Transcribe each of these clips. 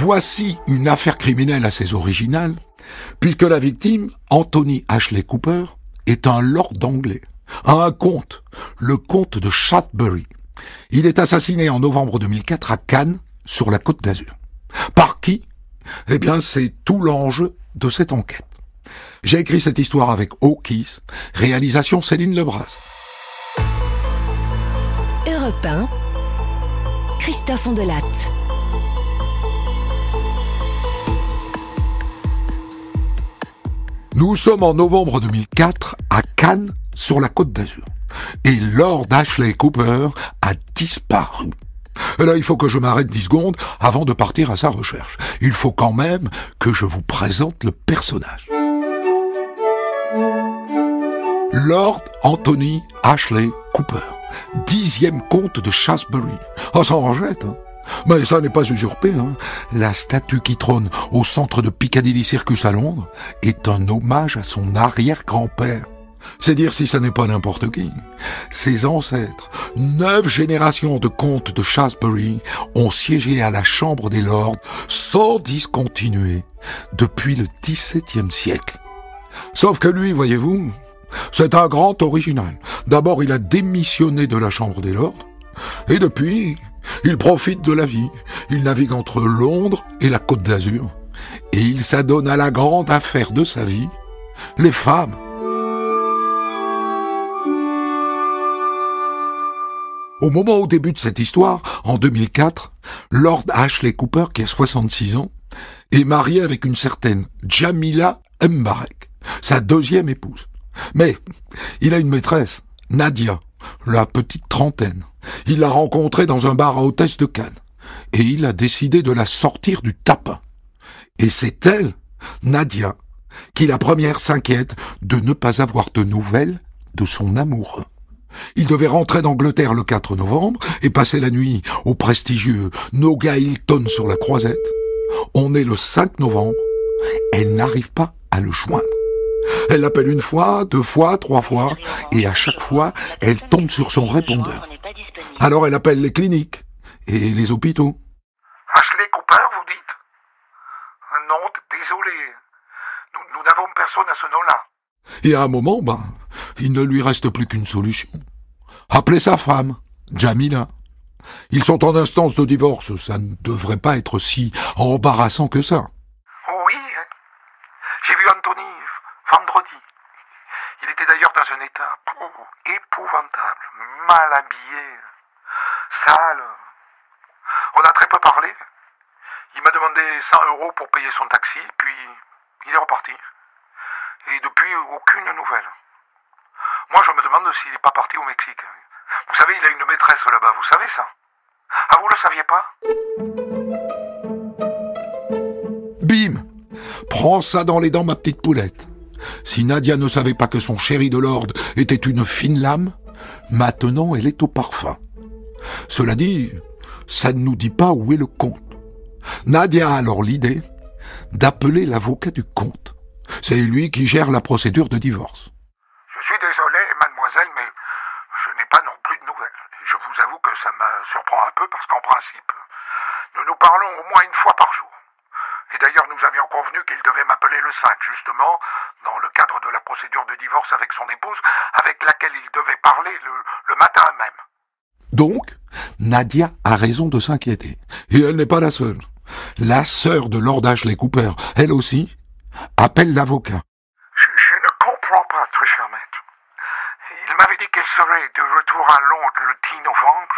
Voici une affaire criminelle assez originale, puisque la victime, Anthony Ashley Cooper, est un lord anglais, un comte, le comte de Shaftesbury. Il est assassiné en novembre 2004 à Cannes, sur la Côte d'Azur. Par qui? Eh bien, c'est tout l'enjeu de cette enquête. J'ai écrit cette histoire avec O'Keefe, réalisation Céline Lebras. Europe 1, Christophe Ondelatte. Nous sommes en novembre 2004 à Cannes, sur la Côte d'Azur. Et Lord Ashley Cooper a disparu. Et là, il faut que je m'arrête 10 secondes avant de partir à sa recherche. Il faut quand même que je vous présente le personnage. Lord Anthony Ashley Cooper, 10e comte de Shaftesbury. Ah, ça en rejette, hein. Mais ça n'est pas usurpé, hein. La statue qui trône au centre de Piccadilly Circus à Londres est un hommage à son arrière-grand-père. C'est dire si ça n'est pas n'importe qui. Ses ancêtres, 9 générations de comtes de Shaftesbury, ont siégé à la Chambre des Lords sans discontinuer depuis le XVIIe siècle. Sauf que lui, voyez-vous, c'est un grand original. D'abord, il a démissionné de la Chambre des Lords, et depuis, il profite de la vie. Il navigue entre Londres et la Côte d'Azur, et il s'adonne à la grande affaire de sa vie, les femmes. Au moment où débute cette histoire, en 2004, Lord Ashley Cooper, qui a 66 ans, est marié avec une certaine Jamila Mbarek, sa 2e épouse. Mais il a une maîtresse, Nadia, la petite trentaine. Il l'a rencontrée dans un bar à hôtesse de Cannes, et il a décidé de la sortir du tapin. Et c'est elle, Nadia, qui la première s'inquiète de ne pas avoir de nouvelles de son amoureux. Il devait rentrer d'Angleterre le 4 novembre et passer la nuit au prestigieux Noga Hilton sur la Croisette. On est le 5 novembre, elle n'arrive pas à le joindre. Elle l'appelle 1 fois, 2 fois, 3 fois, et à chaque fois, elle tombe sur son répondeur. Alors elle appelle les cliniques et les hôpitaux. Ashley Cooper, vous dites? Non, désolé. Nous n'avons personne à ce nom-là. Et à un moment, il ne lui reste plus qu'une solution. Appeler sa femme, Jamila. Ils sont en instance de divorce, ça ne devrait pas être si embarrassant que ça. Oui, j'ai vu Anthony vendredi. Il était d'ailleurs dans un état épouvantable, mal habillé, sale. On a très peu parlé. Il m'a demandé 100 € pour payer son taxi, puis il est reparti. Et depuis, aucune nouvelle. Moi, je me demande s'il n'est pas parti au Mexique. Vous savez, il a une maîtresse là-bas, vous savez ça? Ah, vous le saviez pas? Bim! Prends ça dans les dents, ma petite poulette. Si Nadia ne savait pas que son chéri de Lord était une fine lame, maintenant elle est au parfum. Cela dit, ça ne nous dit pas où est le comte. Nadia a alors l'idée d'appeler l'avocat du comte. C'est lui qui gère la procédure de divorce. Je suis désolé, mademoiselle, mais je n'ai pas non plus de nouvelles. Je vous avoue que ça me surprend un peu parce qu'en principe, nous nous parlons au moins 1 fois par jour. Et d'ailleurs, nous avions convenu qu'il devait m'appeler le 5, justement, dans le cadre de la procédure de divorce avec son épouse, avec laquelle il devait parler le matin même. Donc, Nadia a raison de s'inquiéter. Et elle n'est pas la seule. La sœur de Lord Ashley Cooper, elle aussi, appelle l'avocat. Je ne comprends pas, très cher maître. Il m'avait dit qu'elle serait de retour à Londres le 10 novembre.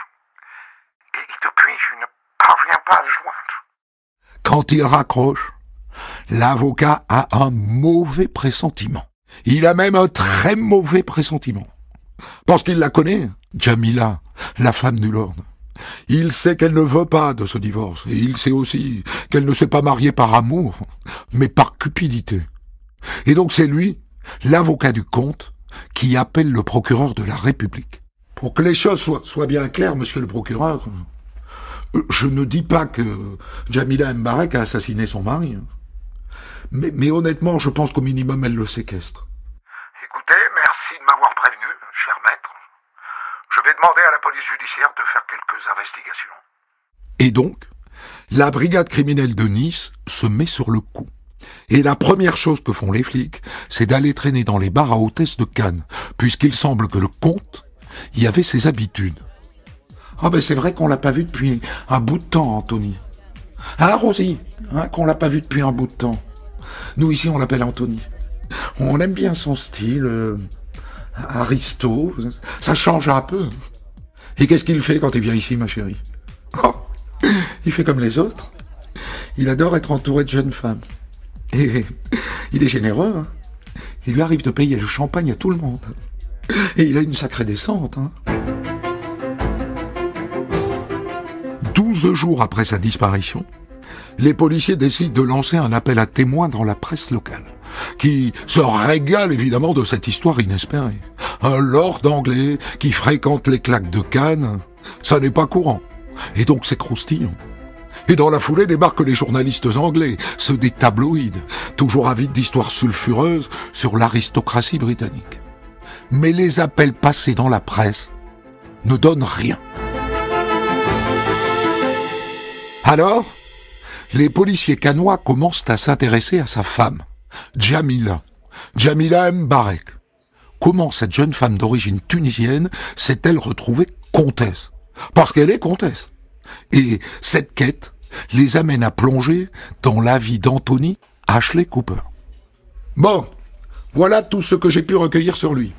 Et depuis, je ne parviens pas à le joindre. Quand il raccroche, l'avocat a un mauvais pressentiment. Il a même un très mauvais pressentiment. Parce qu'il la connaît, Jamila, la femme du Lord. Il sait qu'elle ne veut pas de ce divorce, et il sait aussi qu'elle ne s'est pas mariée par amour, mais par cupidité. Et donc c'est lui, l'avocat du comte, qui appelle le procureur de la République. Pour que les choses soient bien claires, monsieur le procureur, je ne dis pas que Jamila Mbarek a assassiné son mari. Mais honnêtement, je pense qu'au minimum, elle le séquestre. Écoutez, merci de m'avoir prévenu, cher maître. Je vais demander à la police judiciaire de faire quelques investigations. Et donc, La brigade criminelle de Nice se met sur le coup. Et la première chose que font les flics, c'est d'aller traîner dans les bars à hôtesse de Cannes, puisqu'il semble que le comte y avait ses habitudes. Ah ben c'est vrai qu'on l'a pas vu depuis un bout de temps, Anthony. Ah Rosie, hein, qu'on l'a pas vu depuis un bout de temps. Nous ici on l'appelle Anthony. On aime bien son style, aristo, ça change un peu. Et qu'est-ce qu'il fait quand il vient ici, ma chérie? Oh, il fait comme les autres. Il adore être entouré de jeunes femmes. Et il est généreux, hein. Il lui arrive de payer le champagne à tout le monde. Et il a une sacrée descente, hein. 12 jours après sa disparition, les policiers décident de lancer un appel à témoins dans la presse locale, qui se régale évidemment de cette histoire inespérée. Un lord anglais qui fréquente les claques de Cannes, ça n'est pas courant. Et donc c'est croustillant. Et dans la foulée débarquent les journalistes anglais, ceux des tabloïds, toujours avides d'histoires sulfureuses sur l'aristocratie britannique. Mais les appels passés dans la presse ne donnent rien. Alors, les policiers cannois commencent à s'intéresser à sa femme, Jamila Mbarek. Comment cette jeune femme d'origine tunisienne s'est-elle retrouvée comtesse? Parce qu'elle est comtesse. Et cette quête les amène à plonger dans la vie d'Anthony Ashley Cooper. Bon, voilà tout ce que j'ai pu recueillir sur lui.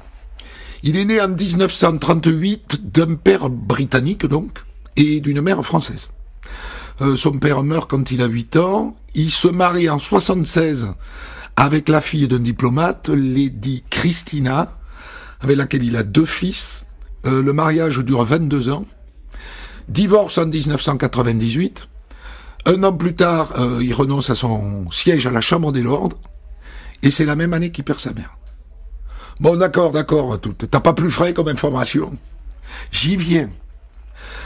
Il est né en 1938 d'un père britannique donc, et d'une mère française. Son père meurt quand il a 8 ans. Il se marie en 76 avec la fille d'un diplomate, Lady Christina, avec laquelle il a 2 fils. Le mariage dure 22 ans. Divorce en 1998. Un an plus tard, il renonce à son siège à la Chambre des Lords. Et c'est la même année qu'il perd sa mère. Bon, d'accord, t'as pas plus frais comme information. J'y viens.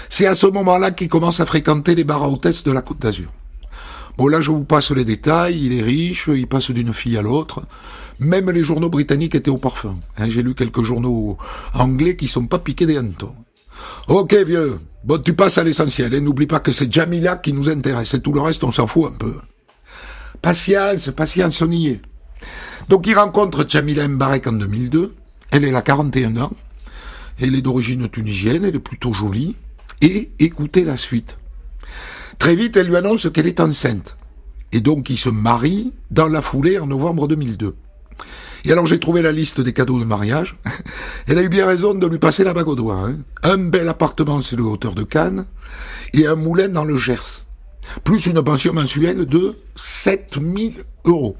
C'est à ce moment-là qu'il commence à fréquenter les bars à hôtesses de la Côte d'Azur. Bon, là, je vous passe les détails. Il est riche, il passe d'une fille à l'autre. Même les journaux britanniques étaient au parfum. Hein, j'ai lu quelques journaux anglais qui sont pas piqués des hannetons. Ok, vieux. Bon, tu passes à l'essentiel. Et n'oublie pas que c'est Jamila qui nous intéresse. Et tout le reste, on s'en fout un peu. Patience, on y est. Donc, il rencontre Jamila Mbarek en 2002. Elle a 41 ans. Elle est d'origine tunisienne. Elle est plutôt jolie. Et écoutez la suite. Très vite, elle lui annonce qu'elle est enceinte. Et donc, ils se marient dans la foulée en novembre 2002. Et alors, j'ai trouvé la liste des cadeaux de mariage. Elle a eu bien raison de lui passer la bague au doigt. Hein. Un bel appartement sur les hauteurs de Cannes et un moulin dans le Gers. Plus une pension mensuelle de 7000 €.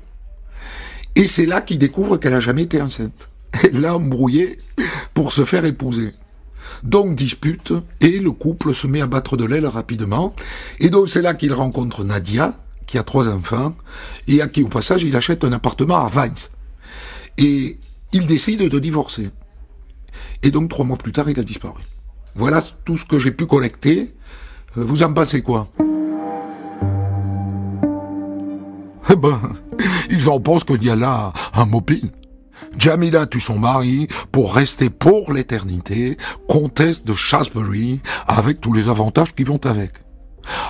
Et c'est là qu'il découvre qu'elle n'a jamais été enceinte. Elle l'a embrouillé pour se faire épouser. Donc dispute, et le couple se met à battre de l'aile rapidement. Et donc c'est là qu'il rencontre Nadia, qui a 3 enfants, et à qui au passage il achète un appartement à Vines. Et il décide de divorcer. Et donc 3 mois plus tard, il a disparu. Voilà tout ce que j'ai pu collecter. Vous en pensez quoi? Eh ben, ils en pensent qu'il y a là un mobile. Jamila tue son mari pour rester pour l'éternité comtesse de Shaftesbury avec tous les avantages qui vont avec.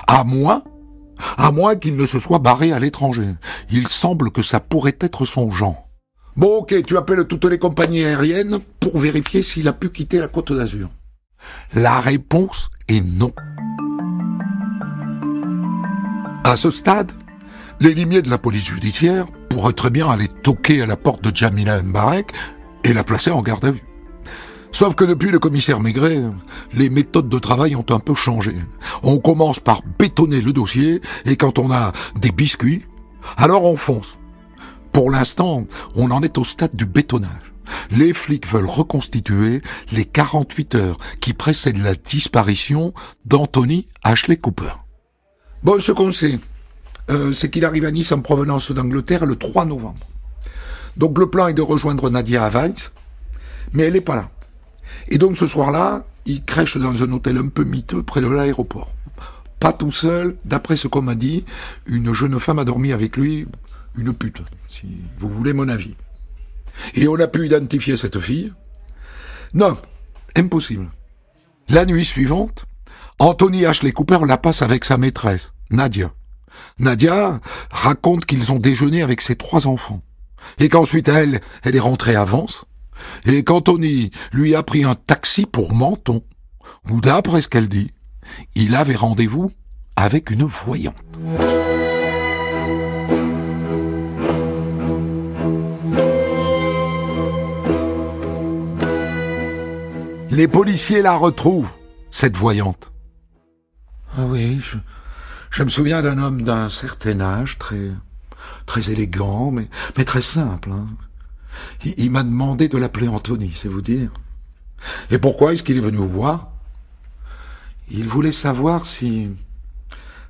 À moins qu'il ne se soit barré à l'étranger. Il semble que ça pourrait être son genre. Bon, ok, tu appelles toutes les compagnies aériennes pour vérifier s'il a pu quitter la Côte d'Azur. La réponse est non. À ce stade, les limiers de la police judiciaire pourraient très bien aller toquer à la porte de Jamila Mbarek et la placer en garde à vue. Sauf que depuis le commissaire Maigret, les méthodes de travail ont un peu changé. On commence par bétonner le dossier et quand on a des biscuits, alors on fonce. Pour l'instant, on en est au stade du bétonnage. Les flics veulent reconstituer les 48 heures qui précèdent la disparition d'Anthony Ashley Cooper. Bon, ce qu'on sait, c'est qu'il arrive à Nice en provenance d'Angleterre le 3 novembre. Donc le plan est de rejoindre Nadia à Vines, mais elle n'est pas là. Et donc ce soir-là, il crèche dans un hôtel un peu miteux près de l'aéroport. Pas tout seul, d'après ce qu'on m'a dit, une jeune femme a dormi avec lui, une pute, si vous voulez mon avis. Et on a pu identifier cette fille? Non, impossible. La nuit suivante, Anthony Ashley Cooper la passe avec sa maîtresse, Nadia. Nadia raconte qu'ils ont déjeuné avec ses 3 enfants. Et qu'ensuite elle est rentrée à Vence. Et qu'Anthony lui a pris un taxi pour Menton. Où d'après ce qu'elle dit, il avait rendez-vous avec une voyante. Les policiers la retrouvent, cette voyante. Ah oui, je me souviens d'un homme d'un certain âge, très élégant, mais très simple. Hein. Il m'a demandé de l'appeler Anthony, c'est vous dire. Et pourquoi est-ce qu'il est venu vous voir? Il voulait savoir si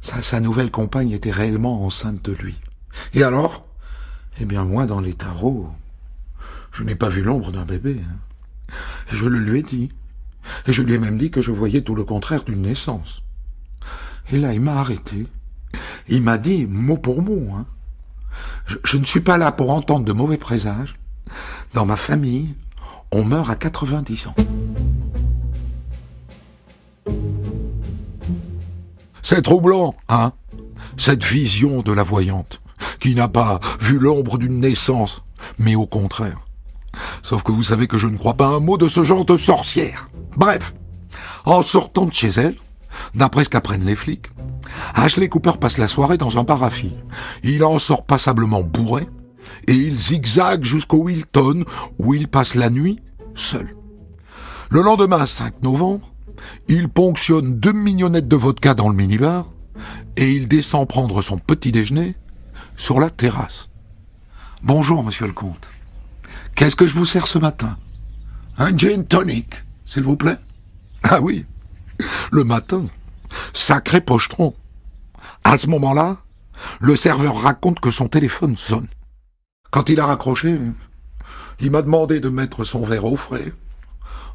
sa nouvelle compagne était réellement enceinte de lui. Et alors? Eh bien, moi, dans les tarots, je n'ai pas vu l'ombre d'un bébé. Hein. Je le lui ai dit. Et je lui ai même dit que je voyais tout le contraire d'une naissance. Et là, il m'a arrêté. Il m'a dit, mot pour mot, hein. Je ne suis pas là pour entendre de mauvais présages. Dans ma famille, on meurt à 90 ans. C'est troublant, hein, cette vision de la voyante, qui n'a pas vu l'ombre d'une naissance, mais au contraire. Sauf que vous savez que je ne crois pas un mot de ce genre de sorcière. Bref, en sortant de chez elle, d'après ce qu'apprennent les flics, Ashley Cooper passe la soirée dans un bar à filles. Il en sort passablement bourré, et il zigzague jusqu'au Hilton, où il passe la nuit seul. Le lendemain, 5 novembre, il ponctionne 2 mignonnettes de vodka dans le minibar, et il descend prendre son petit déjeuner sur la terrasse. « Bonjour, monsieur le comte. Qu'est-ce que je vous sers ce matin? Un gin tonic, s'il vous plaît? » Ah oui, le matin, sacré pochetron. À ce moment-là, le serveur raconte que son téléphone sonne. Quand il a raccroché, il m'a demandé de mettre son verre au frais,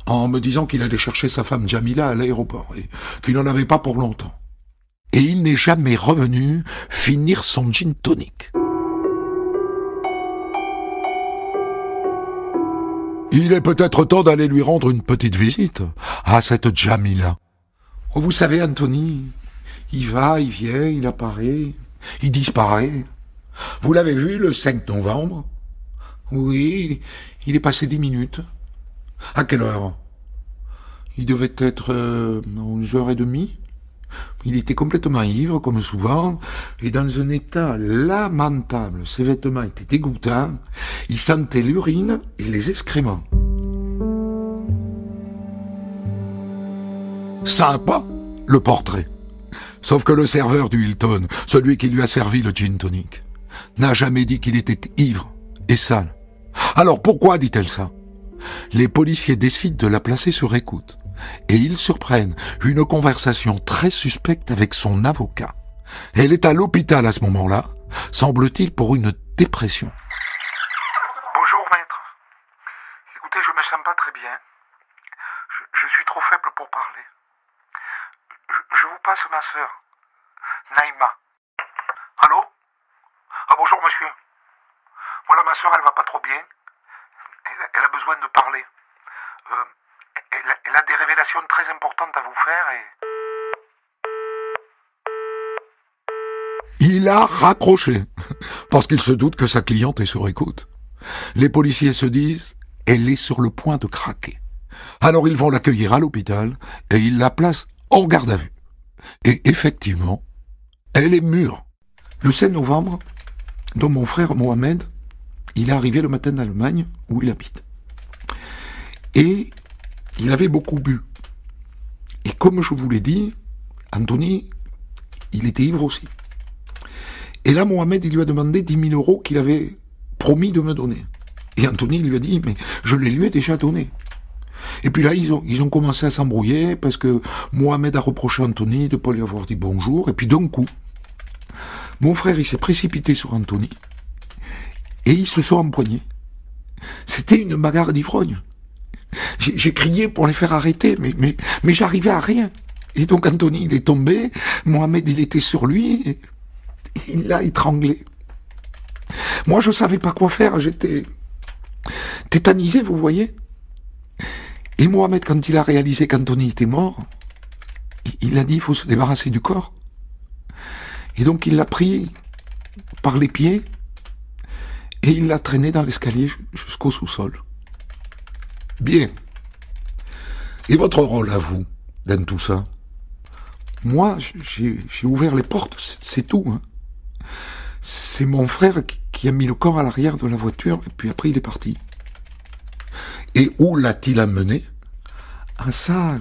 en me disant qu'il allait chercher sa femme Jamila à l'aéroport, et qu'il n'en avait pas pour longtemps. Et il n'est jamais revenu finir son gin tonic. Il est peut-être temps d'aller lui rendre une petite visite à cette Jamila. Oh, vous savez, Anthony, il va, il vient, il apparaît, il disparaît. Vous l'avez vu le 5 novembre? Oui, il est passé 10 minutes. À quelle heure? Il devait être 11h30. Il était complètement ivre, comme souvent, et dans un état lamentable. Ses vêtements étaient dégoûtants. Il sentait l'urine et les excréments. Sympa, le portrait. Sauf que le serveur du Hilton, celui qui lui a servi le gin tonic, n'a jamais dit qu'il était ivre et sale. Alors pourquoi dit-elle ça? Les policiers décident de la placer sur écoute. Et ils surprennent une conversation très suspecte avec son avocat. Elle est à l'hôpital à ce moment-là, semble-t-il pour une dépression. Bonjour, maître. Écoutez, je me sens pas très bien. Je suis trop faible pour parler. Je vous passe ma sœur, Naïma. Allô? Ah, bonjour, monsieur. Voilà, ma sœur, elle va pas trop bien. Elle a besoin de parler. Elle a des révélations très importantes à vous faire et... Il a raccroché, parce qu'il se doute que sa cliente est sur écoute. Les policiers se disent, elle est sur le point de craquer. Alors ils vont l'accueillir à l'hôpital et ils la placent en garde à vue. Et effectivement, elle est mûre. Le 16 novembre, dont mon frère Mohamed, il est arrivé le matin d'Allemagne, où il habite. Et il avait beaucoup bu. Et comme je vous l'ai dit, Anthony, il était ivre aussi. Et là, Mohamed, il lui a demandé 10 000 € qu'il avait promis de me donner. Et Anthony lui a dit, mais je les lui ai déjà donnés. Et puis là, ils ont commencé à s'embrouiller parce que Mohamed a reproché à Anthony de ne pas lui avoir dit bonjour. Et puis d'un coup, mon frère, il s'est précipité sur Anthony et ils se sont empoignés. C'était une bagarre d'ivrogne. J'ai crié pour les faire arrêter, mais j'arrivais à rien. Et donc Anthony, il est tombé, Mohamed, il était sur lui, et il l'a étranglé. Moi, je savais pas quoi faire, j'étais tétanisé, vous voyez. Et Mohamed, quand il a réalisé qu'Anthony était mort, il a dit, il faut se débarrasser du corps. Et donc il l'a pris par les pieds et il l'a traîné dans l'escalier jusqu'au sous-sol. Bien. Et votre rôle à vous, dans tout ça? Moi, j'ai ouvert les portes, c'est tout. Hein. C'est mon frère qui a mis le corps à l'arrière de la voiture et puis après il est parti. Et où l'a-t-il amené? Ah ça,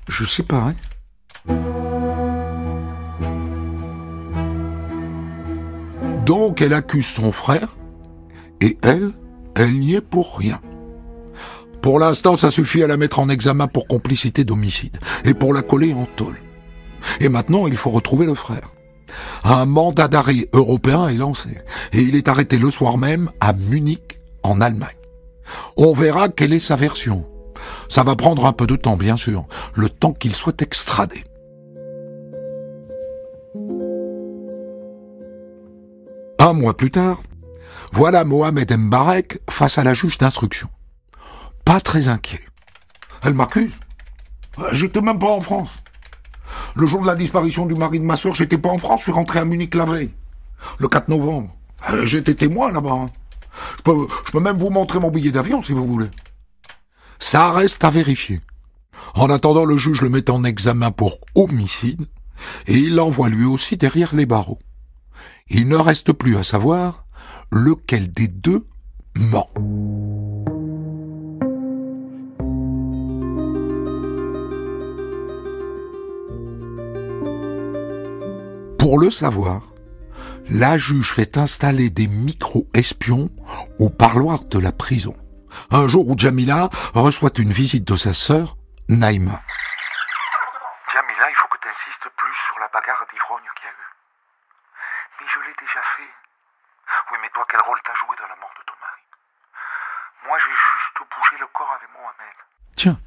je sais pas. Hein. Donc elle accuse son frère et elle n'y est pour rien. Pour l'instant, ça suffit à la mettre en examen pour complicité d'homicide et pour la coller en tôle. Et maintenant, il faut retrouver le frère. Un mandat d'arrêt européen est lancé et il est arrêté le soir même à Munich, en Allemagne. On verra quelle est sa version. Ça va prendre un peu de temps, bien sûr, le temps qu'il soit extradé. Un mois plus tard, voilà Mohamed Mbarek face à la juge d'instruction. Pas très inquiet. Elle m'accuse. J'étais même pas en France. Le jour de la disparition du mari de ma sœur, j'étais pas en France, je suis rentré à Munich la veille. Le 4 novembre. J'étais témoin là-bas. Hein. Je peux même vous montrer mon billet d'avion si vous voulez. Ça reste à vérifier. En attendant, le juge le met en examen pour homicide et il l'envoie lui aussi derrière les barreaux. Il ne reste plus à savoir lequel des deux ment. Pour le savoir, la juge fait installer des micro-espions au parloir de la prison. Un jour où Jamila reçoit une visite de sa sœur, Naïma. Jamila, il faut que tu insistes plus sur la bagarre d'ivrogne qu'il y a eu. Mais je l'ai déjà fait. Oui, mais toi, quel rôle t'as joué dans la mort de ton mari? Moi, j'ai juste bougé le corps avec Mohamed. Tiens,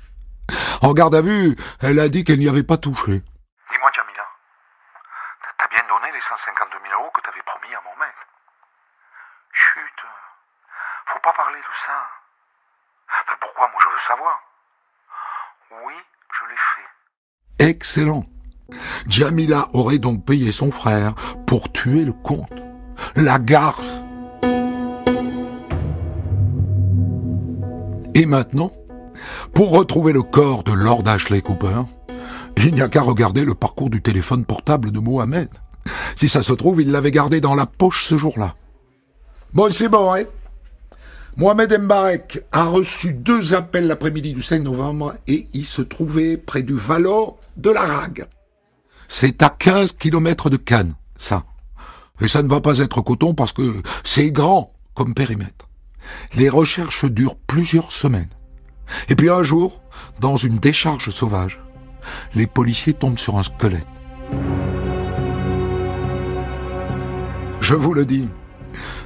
en garde à vue, elle a dit qu'elle n'y avait pas touché. Dis-moi, Jamila, t'as bien donné les 152 000 € que t'avais promis à Mohamed? Chut, faut pas parler de ça. Mais pourquoi? Moi, je veux savoir. Oui, je l'ai fait. Excellent. Jamila aurait donc payé son frère pour tuer le comte. La garce. Et maintenant, pour retrouver le corps de Lord Ashley Cooper, il n'y a qu'à regarder le parcours du téléphone portable de Mohamed. Si ça se trouve, il l'avait gardé dans la poche ce jour-là. Bon, c'est bon, hein? Mohamed Mbarek a reçu 2 appels l'après-midi du 5 novembre et il se trouvait près du vallon de la Rague. C'est à 15 km de Cannes, ça. Et ça ne va pas être coton parce que c'est grand comme périmètre. Les recherches durent plusieurs semaines. Et puis un jour, dans une décharge sauvage, les policiers tombent sur un squelette. Je vous le dis,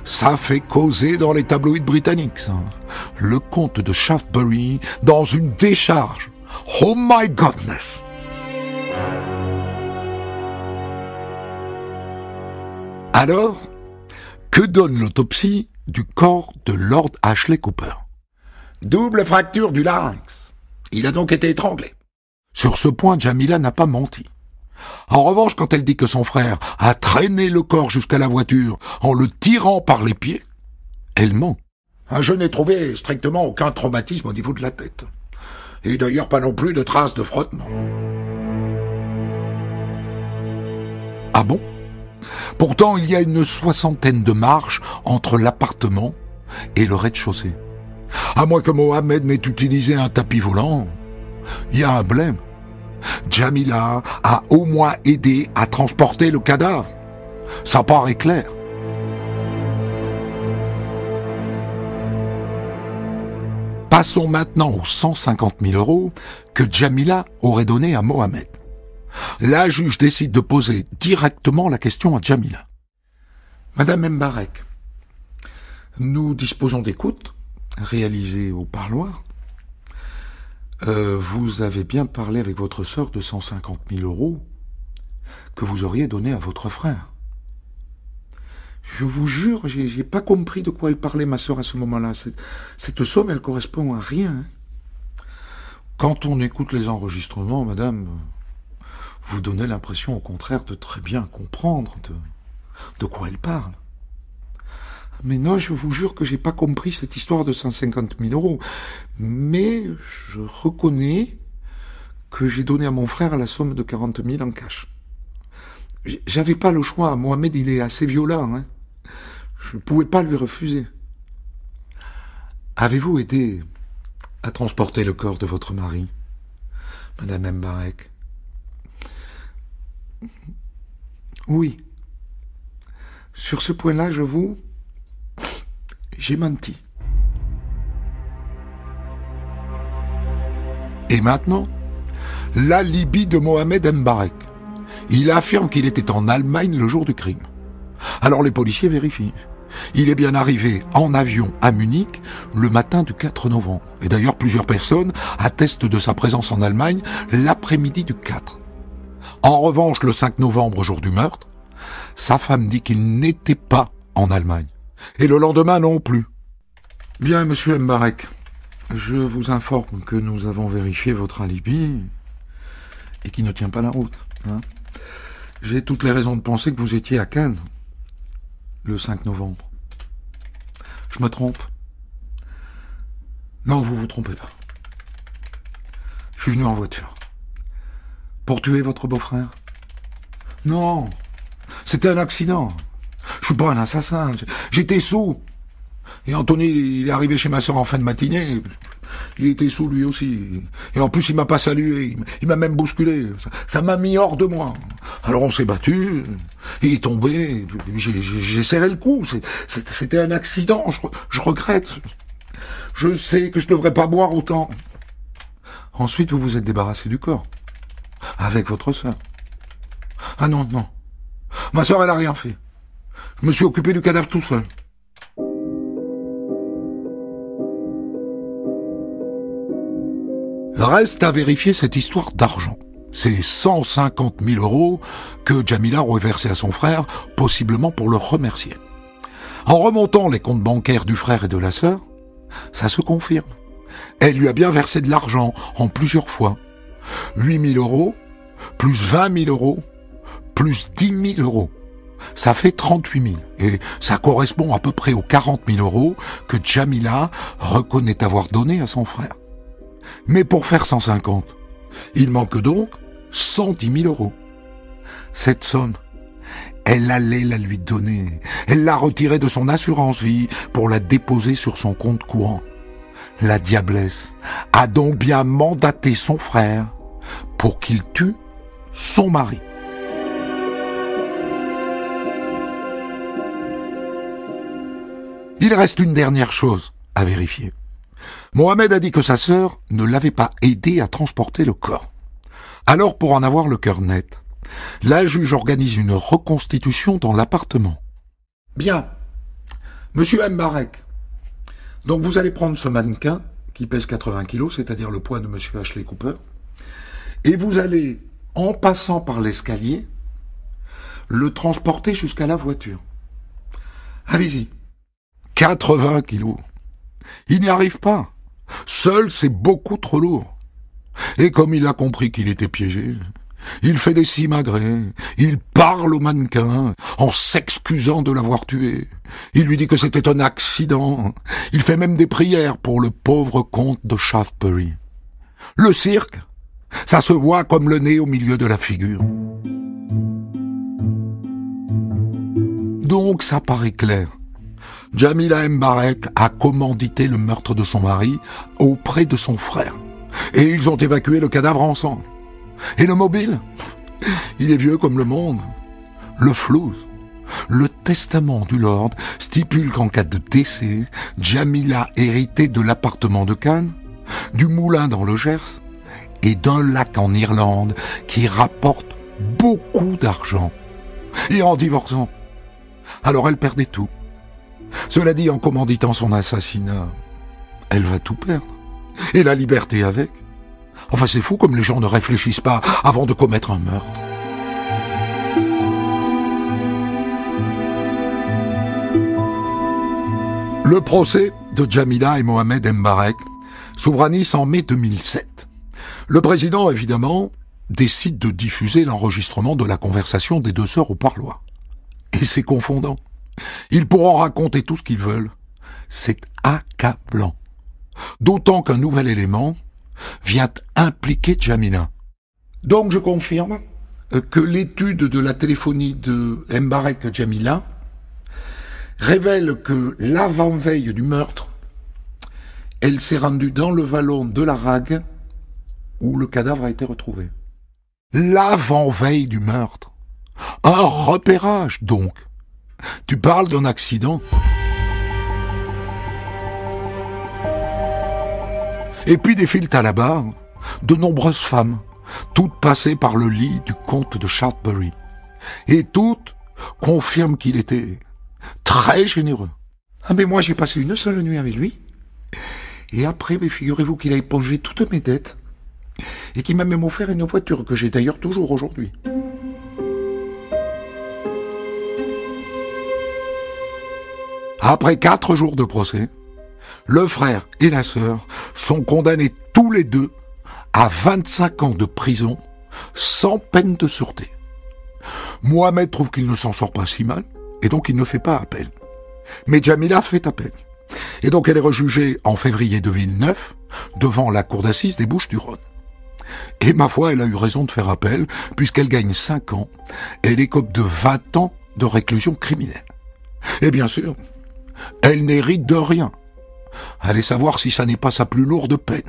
ça fait causer dans les tabloïds britanniques, ça. Le comte de Shaftesbury dans une décharge. Oh my goodness! Alors, que donne l'autopsie du corps de Lord Ashley Cooper? Double fracture du larynx. Il a donc été étranglé. Sur ce point, Jamila n'a pas menti. En revanche, quand elle dit que son frère a traîné le corps jusqu'à la voiture en le tirant par les pieds, elle ment. Je n'ai trouvé strictement aucun traumatisme au niveau de la tête. Et d'ailleurs pas non plus de traces de frottement. Ah bon? Pourtant, il y a une 60aine de marches entre l'appartement et le rez-de-chaussée. À moins que Mohamed n'ait utilisé un tapis volant, il y a un blême. Jamila a au moins aidé à transporter le cadavre. Ça paraît clair. Passons maintenant aux 150 000 € que Jamila aurait donnés à Mohamed. La juge décide de poser directement la question à Jamila. Madame Mbarek, nous disposons d'écoutes réalisées au parloir. Vous avez bien parlé avec votre sœur de 150 000 € que vous auriez donné à votre frère. Je vous jure, j'ai pas compris de quoi elle parlait, ma sœur, à ce moment-là. Cette somme, elle correspond à rien. Hein. Quand on écoute les enregistrements, madame, vous donnez l'impression au contraire de très bien comprendre de quoi elle parle. Mais non, je vous jure que j'ai pas compris cette histoire de 150 000 euros. Mais je reconnais que j'ai donné à mon frère la somme de 40 000 en cash. J'avais pas le choix. Mohamed, il est assez violent, hein. Je ne pouvais pas lui refuser. Avez-vous aidé à transporter le corps de votre mari, Madame Mbarek? Oui. Sur ce point-là, j'avoue, j'ai menti. Et maintenant, l'alibi de Mohamed Mbarek. Il affirme qu'il était en Allemagne le jour du crime. Alors les policiers vérifient. Il est bien arrivé en avion à Munich le matin du 4 novembre. Et d'ailleurs, plusieurs personnes attestent de sa présence en Allemagne l'après-midi du 4. En revanche, le 5 novembre, jour du meurtre, sa femme dit qu'il n'était pas en Allemagne. Et le lendemain non plus. Bien, monsieur Mbarek, je vous informe que nous avons vérifié votre alibi et qu'il ne tient pas la route. Hein. J'ai toutes les raisons de penser que vous étiez à Cannes le 5 novembre. Je me trompe? Non, vous vous trompez pas. Je suis venu en voiture. Pour tuer votre beau-frère? Non, c'était un accident. Je suis pas un assassin. J'étais sous. Et Anthony, il est arrivé chez ma soeur en fin de matinée. Il était sous lui aussi. Et en plus, il m'a pas salué. Il m'a même bousculé. Ça m'a mis hors de moi. Alors on s'est battu. Il est tombé. J'ai serré le cou. C'était un accident. Je regrette. Je sais que je devrais pas boire autant. Ensuite, vous vous êtes débarrassé du corps. Avec votre sœur. Ah non, non. Ma sœur, elle a rien fait. Je me suis occupé du cadavre tout seul. Reste à vérifier cette histoire d'argent. C'est 150 000 euros que Jamila aurait versé à son frère, possiblement pour le remercier. En remontant les comptes bancaires du frère et de la sœur, ça se confirme. Elle lui a bien versé de l'argent en plusieurs fois. 8 000 euros, plus 20 000 euros, plus 10 000 euros. Ça fait 38 000. Et ça correspond à peu près aux 40 000 euros que Jamila reconnaît avoir donné à son frère. Mais pour faire 150, il manque donc 110 000 euros. Cette somme, elle allait la lui donner. Elle l'a retirée de son assurance vie pour la déposer sur son compte courant. La diablesse a donc bien mandaté son frère pour qu'il tue son mari. Il reste une dernière chose à vérifier. Mohamed a dit que sa sœur ne l'avait pas aidé à transporter le corps. Alors, pour en avoir le cœur net, la juge organise une reconstitution dans l'appartement. Bien. Monsieur Mbarek, donc vous allez prendre ce mannequin qui pèse 80 kilos, c'est-à-dire le poids de monsieur Ashley Cooper, et vous allez, en passant par l'escalier, le transporter jusqu'à la voiture. Allez-y. 80 kilos. Il n'y arrive pas. Seul, c'est beaucoup trop lourd. Et comme il a compris qu'il était piégé, il fait des simagrées, il parle au mannequin en s'excusant de l'avoir tué. Il lui dit que c'était un accident. Il fait même des prières pour le pauvre comte de Shaftesbury. Le cirque, ça se voit comme le nez au milieu de la figure. Donc ça paraît clair. Jamila Mbarek a commandité le meurtre de son mari auprès de son frère. Et ils ont évacué le cadavre ensemble. Et le mobile, il est vieux comme le monde. Le flouze. Le testament du Lord stipule qu'en cas de décès, Jamila héritait de l'appartement de Cannes, du moulin dans le Gers et d'un lac en Irlande qui rapporte beaucoup d'argent. Et en divorçant, alors elle perdait tout. Cela dit, en commanditant son assassinat, elle va tout perdre. Et la liberté avec. Enfin, c'est fou comme les gens ne réfléchissent pas avant de commettre un meurtre. Le procès de Jamila et Mohamed Mbarek s'ouvre à Nice en mai 2007. Le président, évidemment, décide de diffuser l'enregistrement de la conversation des deux sœurs au parloir. Et c'est confondant. Ils pourront raconter tout ce qu'ils veulent. C'est accablant. D'autant qu'un nouvel élément vient impliquer Jamila. Donc je confirme que l'étude de la téléphonie de Mbarek Jamila révèle que l'avant-veille du meurtre, elle s'est rendue dans le vallon de la Rague où le cadavre a été retrouvé. L'avant-veille du meurtre. Un repérage, donc. Tu parles d'un accident. Et puis défilent à la barre de nombreuses femmes, toutes passées par le lit du comte de Chartbury. Et toutes confirment qu'il était très généreux. Ah mais moi j'ai passé une seule nuit avec lui. Et après, figurez-vous qu'il a épongé toutes mes dettes. Et qu'il m'a même offert une voiture que j'ai d'ailleurs toujours aujourd'hui. Après 4 jours de procès, le frère et la sœur sont condamnés tous les deux à 25 ans de prison sans peine de sûreté. Mohamed trouve qu'il ne s'en sort pas si mal et donc il ne fait pas appel. Mais Jamila fait appel. Et donc elle est rejugée en février 2009 devant la cour d'assises des Bouches-du-Rhône. Et ma foi, elle a eu raison de faire appel puisqu'elle gagne 5 ans et elle écope de 20 ans de réclusion criminelle. Et bien sûr, elle n'hérite de rien. Allez savoir si ça n'est pas sa plus lourde peine.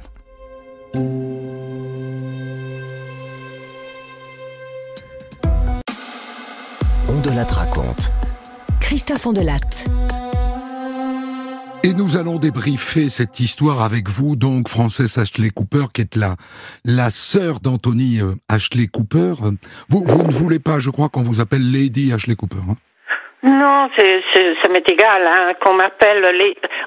On de Latte raconte. Christophe Ondelatte. Et nous allons débriefer cette histoire avec vous, donc Frances Ashley Cooper, qui est la sœur d'Anthony Ashley Cooper. Vous ne voulez pas, je crois, qu'on vous appelle Lady Ashley Cooper, hein? Non, ça m'est égal, hein, qu'on m'appelle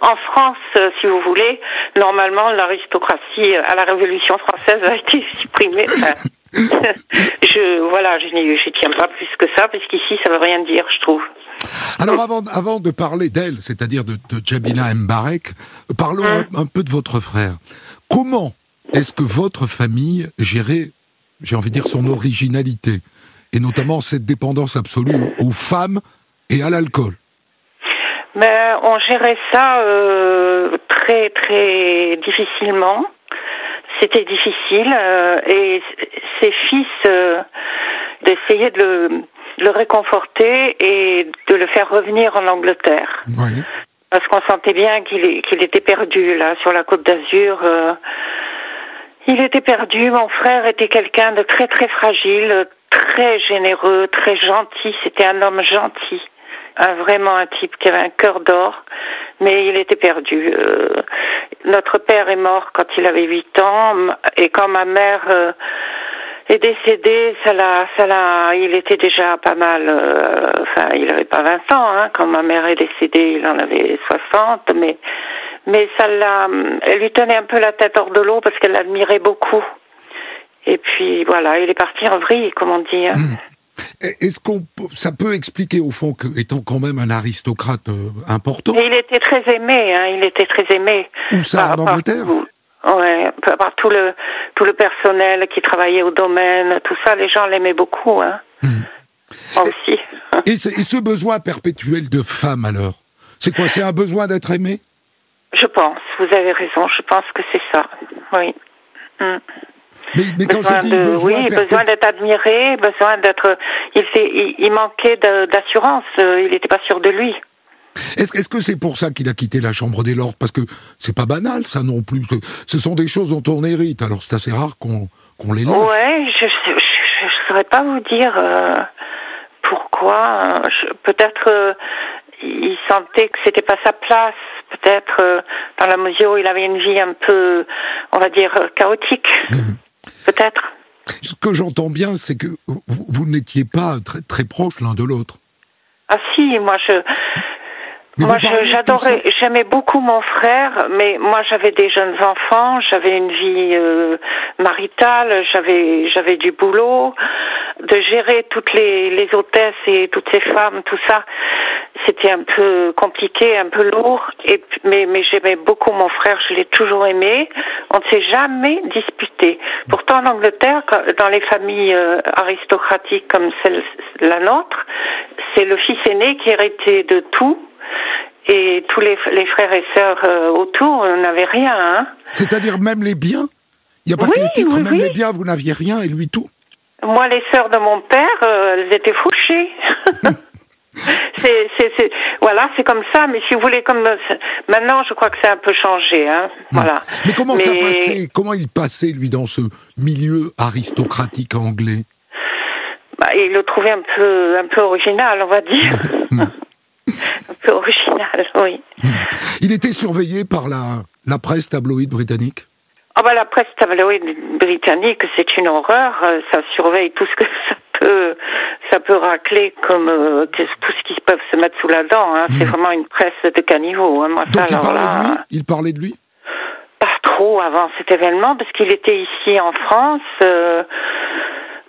en France, si vous voulez, normalement l'aristocratie à la Révolution française a été supprimée. Enfin, je tiens pas plus que ça, parce qu'ici ça veut rien dire, je trouve. Alors avant de parler d'elle, c'est-à-dire de Jamila Mbarek, parlons un peu de votre frère. Comment est-ce que votre famille gérait, j'ai envie de dire, son originalité, et notamment cette dépendance absolue aux femmes et à l'alcool? Ben, on gérait ça très très difficilement. C'était difficile et ses fils d'essayer de le réconforter et de le faire revenir en Angleterre. Oui. Parce qu'on sentait bien qu'il était perdu là sur la Côte d'Azur. Il était perdu. Mon frère était quelqu'un de très très fragile, très généreux, très gentil. C'était un homme gentil. Vraiment un type qui avait un cœur d'or, mais il était perdu. Notre père est mort quand il avait 8 ans, et quand ma mère est décédée, il était déjà pas mal, il avait pas 20 ans, hein, quand ma mère est décédée, il en avait 60, mais elle lui tenait un peu la tête hors de l'eau parce qu'elle l'admirait beaucoup. Et puis voilà, il est parti en vrille, comme on dit, hein. Est-ce ça peut expliquer au fond que, étant quand même un aristocrate important. Et il était très aimé, hein, il était très aimé. Où ça, en Angleterre? Par tout le personnel qui travaillait au domaine, tout ça, les gens l'aimaient beaucoup, hein. Moi aussi. Et ce besoin perpétuel de femme, alors, c'est quoi? C'est un besoin d'être aimé? Je pense, vous avez raison, je pense que c'est ça, oui. Mais quand je dis besoin d'être admiré, besoin d'être... Il manquait d'assurance, il n'était pas sûr de lui. Est-ce que c'est pour ça qu'il a quitté la Chambre des Lords? Parce que c'est pas banal, ça non plus. Ce sont des choses dont on hérite, alors c'est assez rare qu'on les lâche. Ouais, je saurais pas vous dire pourquoi. Peut-être il sentait que c'était pas sa place. Peut-être dans la mesure où il avait une vie un peu, on va dire, chaotique. Peut-être. Ce que j'entends bien, c'est que vous n'étiez pas très, très proches l'un de l'autre. Ah si, j'aimais beaucoup mon frère, mais moi j'avais des jeunes enfants, j'avais une vie maritale, j'avais du boulot, de gérer toutes les hôtesses et toutes ces femmes, tout ça. c'était un peu compliqué, un peu lourd. Mais j'aimais beaucoup mon frère, je l'ai toujours aimé. On ne s'est jamais disputé. Pourtant, en Angleterre, dans les familles aristocratiques comme la nôtre, c'est le fils aîné qui héritait de tout. Et tous les frères et sœurs autour n'avaient rien. Hein. C'est-à-dire même les biens? Il n'y a pas que les titres, même les biens, vous n'aviez rien et lui tout? Moi, les sœurs de mon père, elles étaient fauchées. Voilà, c'est comme ça. Mais si vous voulez, maintenant, je crois que ça a un peu changé. Hein. Voilà. Mais comment ça passait? Comment il passait, lui, dans ce milieu aristocratique anglais? Il le trouvait un peu original, on va dire. Un peu original, oui. Il était surveillé par la presse tabloïde britannique? La presse tabloïde britannique, c'est une horreur. Ça surveille tout ce que ça peut racler comme tout ce qu'ils peuvent se mettre sous la dent. Hein. C'est vraiment une presse de caniveau. Hein. Donc il parlait de lui? Pas trop avant cet événement, parce qu'il était ici en France.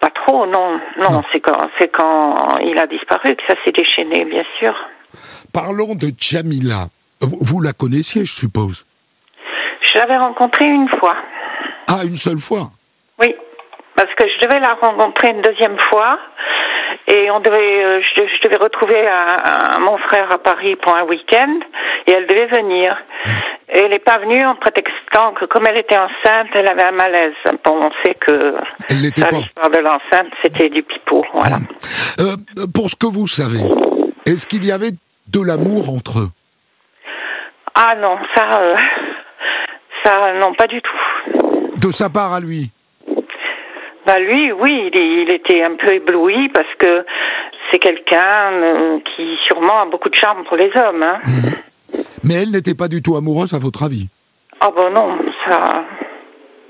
Pas trop, non. C'est quand il a disparu que ça s'est déchaîné, bien sûr. Parlons de Jamila. Vous la connaissiez, je suppose? Je l'avais rencontrée une fois. Ah, une seule fois? Oui, parce que je devais la rencontrer une deuxième fois et je devais retrouver mon frère à Paris pour un week-end et elle devait venir. Et elle n'est pas venue en prétextant que comme elle était enceinte, elle avait un malaise. Bon, on sait que l'histoire de l'enceinte, c'était du pipeau, voilà. Pour ce que vous savez, est-ce qu'il y avait de l'amour entre eux? Ah non, ça, non, pas du tout. De sa part à lui? Lui, oui, il était un peu ébloui parce que c'est quelqu'un qui sûrement a beaucoup de charme pour les hommes. Hein. Mais elle n'était pas du tout amoureuse, à votre avis? Ah non, ça...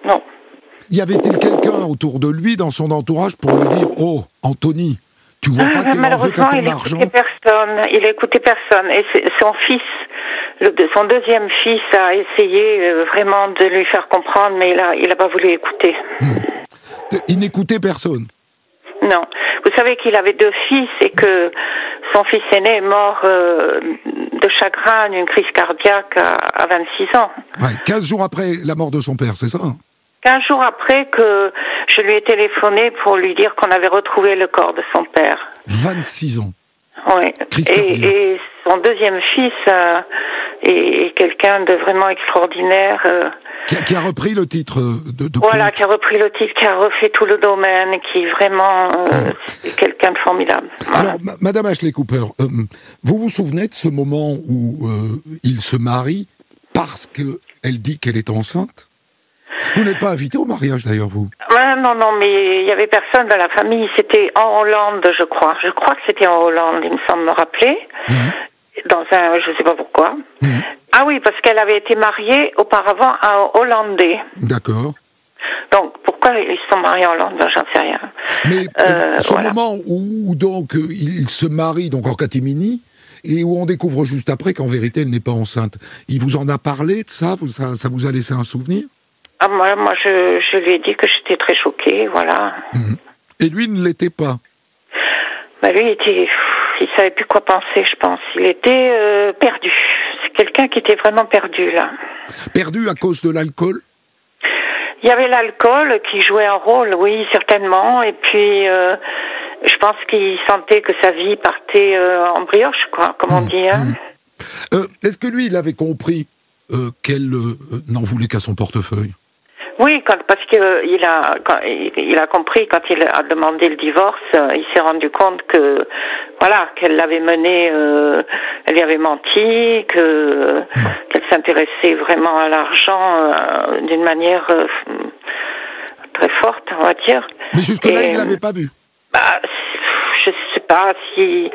Non. Y avait-il quelqu'un autour de lui, dans son entourage, pour lui dire « Oh, Anthony, tu vois pas qu'elle en veut qu'à ton argent ?» Il écoutait personne. Et son fils... son deuxième fils a essayé vraiment de lui faire comprendre, mais il a pas voulu écouter. Il n'écoutait personne? Non. Vous savez qu'il avait 2 fils et que son fils aîné est mort de chagrin d'une crise cardiaque à 26 ans. Ouais, 15 jours après la mort de son père, c'est ça? 15 jours après que je lui ai téléphoné pour lui dire qu'on avait retrouvé le corps de son père. 26 ans? Oui. Et son deuxième fils est quelqu'un de vraiment extraordinaire. Qui a repris le titre de Voilà, qui a repris le titre, qui a refait tout le domaine, qui est vraiment c'est quelqu'un de formidable. Voilà. Alors, Madame Ashley Cooper, vous vous souvenez de ce moment où il se marie parce qu'elle dit qu'elle est enceinte? Vous n'êtes pas invité au mariage d'ailleurs, vous? Non, mais il y avait personne dans la famille. C'était en Hollande, je crois. Je crois que c'était en Hollande, il me semble me rappeler. Dans je sais pas pourquoi. Ah oui, parce qu'elle avait été mariée auparavant à un Hollandais. D'accord. Donc, pourquoi ils se sont mariés en Hollande, j'en sais rien. Mais ce moment où donc il se marie donc en catimini et où on découvre juste après qu'en vérité elle n'est pas enceinte, il vous en a parlé de ça? Ça vous a laissé un souvenir? Ah, moi je lui ai dit que j'étais très choquée, voilà. Et lui ne l'était pas? Lui, il savait plus quoi penser, je pense. Il était perdu. C'est quelqu'un qui était vraiment perdu, là. Perdu à cause de l'alcool? Il y avait l'alcool qui jouait un rôle, oui, certainement. Et puis, je pense qu'il sentait que sa vie partait en brioche, quoi, comme on dit. Hein. Est-ce que lui, il avait compris qu'elle n'en voulait qu'à son portefeuille? Oui, parce qu'il a compris quand il a demandé le divorce, il s'est rendu compte que voilà, qu'elle l'avait mené, elle lui avait menti, qu'elle s'intéressait vraiment à l'argent d'une manière très forte, on va dire. Mais jusque-là, il l'avait pas vu. Je sais pas si.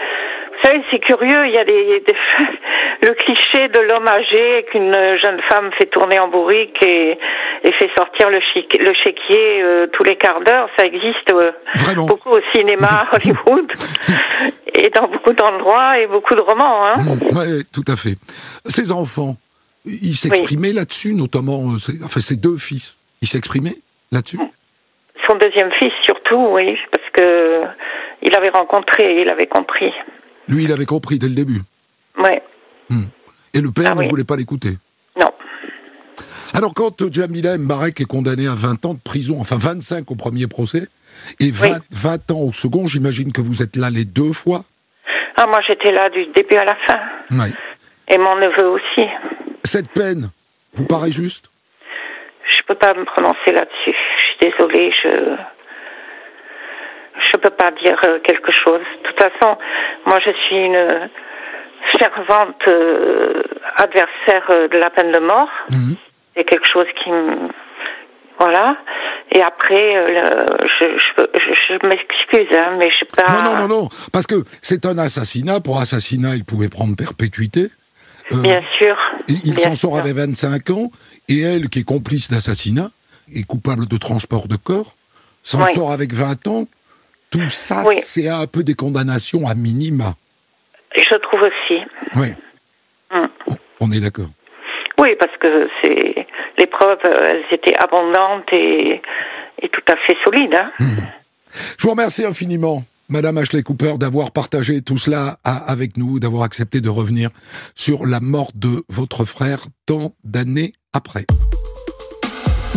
Vous savez, c'est curieux, il y a le cliché de l'homme âgé qu'une jeune femme fait tourner en bourrique et fait sortir le chéquier tous les quarts d'heure, ça existe beaucoup au cinéma à Hollywood et dans beaucoup d'endroits et beaucoup de romans. Hein. Oui, tout à fait. Ses enfants, ils s'exprimaient là-dessus, notamment ses 2 fils, ils s'exprimaient là-dessus? Son deuxième fils surtout, oui, parce que il avait rencontré, il avait compris. Lui, il avait compris dès le début. Ouais. Et le père ne oui. voulait pas l'écouter. Non. Alors, quand Jamila Mbarek est condamnée à 20 ans de prison, enfin 25 au premier procès, et 20 ans au second, j'imagine que vous êtes là les 2 fois. Ah, moi, j'étais là du début à la fin. Oui. Et mon neveu aussi. Cette peine vous paraît juste? Je peux pas me prononcer là-dessus. Je suis désolée, je peux pas dire quelque chose. De toute façon, moi, je suis une fervente adversaire de la peine de mort. C'est quelque chose qui me... Voilà. Et après, je m'excuse, hein, mais je sais pas... Non, parce que c'est un assassinat. Pour assassinat, il pouvait prendre perpétuité. Bien sûr. Il s'en sort avec 25 ans, et elle, qui est complice d'assassinat, est coupable de transport de corps, s'en sort avec 20 ans. Tout ça, c'est un peu des condamnations à minima. Je trouve aussi. Oui. On est d'accord. Oui, parce que les preuves, elles étaient abondantes et tout à fait solides. Hein. Je vous remercie infiniment, Madame Ashley Cooper, d'avoir partagé tout cela avec nous, d'avoir accepté de revenir sur la mort de votre frère tant d'années après.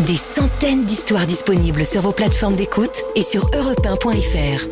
Des centaines d'histoires disponibles sur vos plateformes d'écoute et sur europe1.fr.